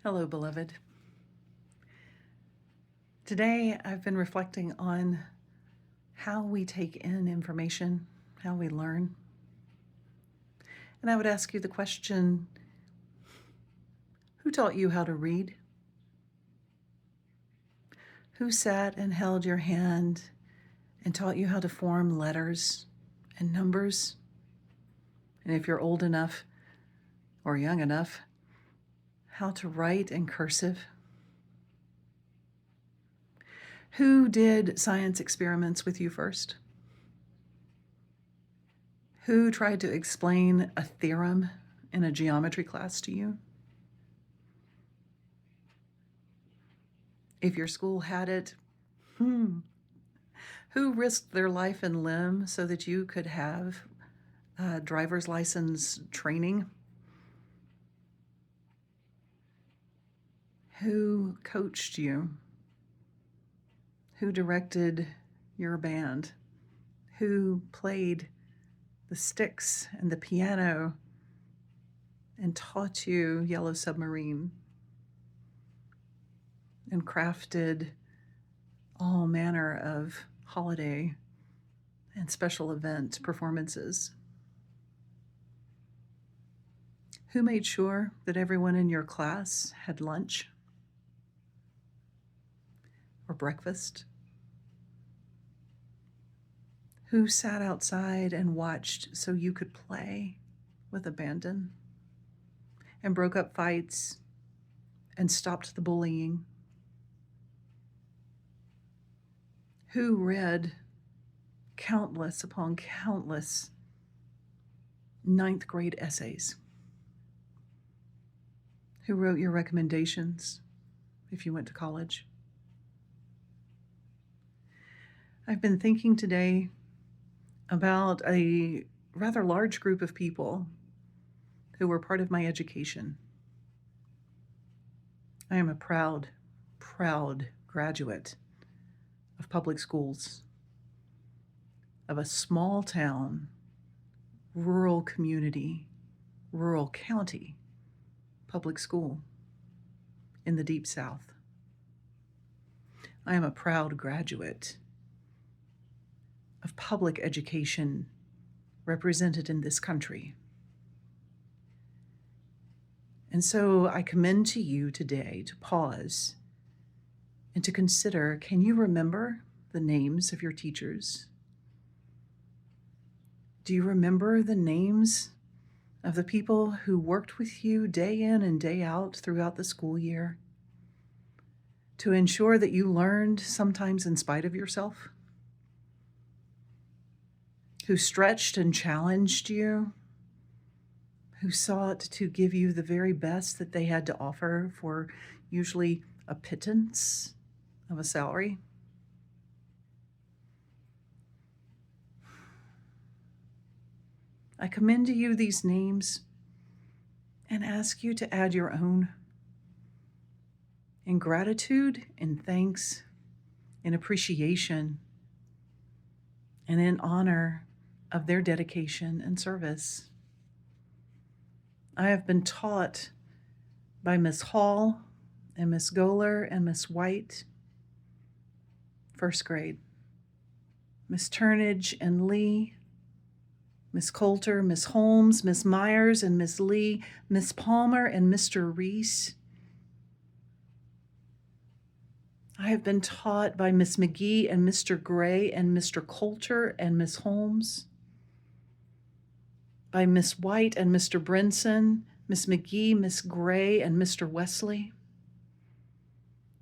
Hello, beloved. Today I've been reflecting on how we take in information, how we learn. And I would ask you the question, who taught you how to read? Who sat and held your hand and taught you how to form letters and numbers? And if you're old enough or young enough, how to write in cursive? Who did science experiments with you first? Who tried to explain a theorem in a geometry class to you? If your school had it, who risked their life and limb so that you could have driver's license training? Who coached you? Who directed your band? Who played the sticks and the piano and taught you Yellow Submarine and crafted all manner of holiday and special event performances? Who made sure that everyone in your class had lunch or breakfast? Who sat outside and watched so you could play with abandon and broke up fights and stopped the bullying? Who read countless upon countless ninth grade essays? Who wrote your recommendations if you went to college? I've been thinking today about a rather large group of people who were part of my education. I am a proud graduate of public schools, of a small town, rural community, rural county public school in the Deep South. I am a proud graduate of public education represented in this country. And so I commend to you today to pause and to consider, can you remember the names of your teachers? Do you remember the names of the people who worked with you day in and day out throughout the school year to ensure that you learned sometimes in spite of yourself? Who stretched and challenged you, who sought to give you the very best that they had to offer for usually a pittance of a salary? I commend to you these names and ask you to add your own in gratitude, in thanks, in appreciation, and in honor of their dedication and service. I have been taught by Miss Hall and Miss Goler and Miss White, first grade, Miss Turnage and Lee, Miss Coulter, Miss Holmes, Miss Myers and Miss Lee, Miss Palmer and Mr. Reese. I have been taught by Miss McGee and Mr. Gray and Mr. Coulter and Miss Holmes, by Miss White and Mr. Brinson, Miss McGee, Miss Gray, and Mr. Wesley.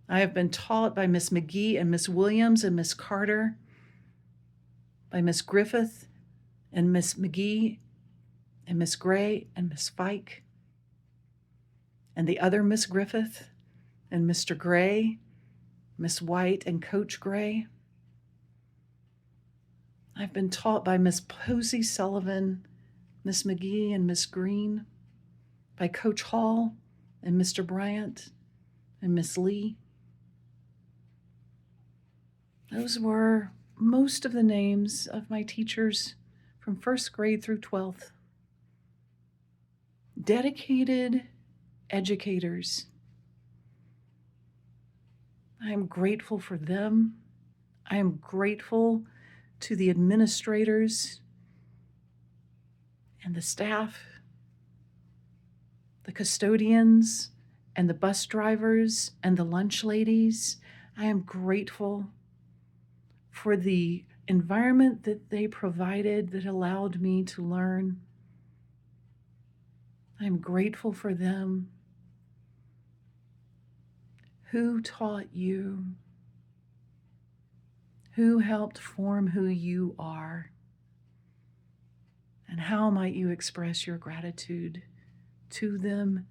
I have been taught by Miss McGee and Miss Williams and Miss Carter, by Miss Griffith and Miss McGee and Miss Gray and Miss Fike, and the other Miss Griffith and Mr. Gray, Miss White and Coach Gray. I've been taught by Miss Posey Sullivan, Miss McGee and Miss Green, by Coach Hall and Mr. Bryant and Miss Lee. Those were most of the names of my teachers from first grade through 12th. Dedicated educators I am grateful for them. I am grateful to the administrators and the staff, the custodians and the bus drivers and the lunch ladies. I am grateful for the environment that they provided that allowed me to learn. I'm grateful for them. Who taught you? Who helped form who you are? And how might you express your gratitude to them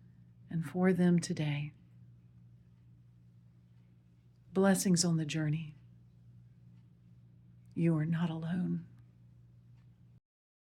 and for them today? Blessings on the journey. You are not alone.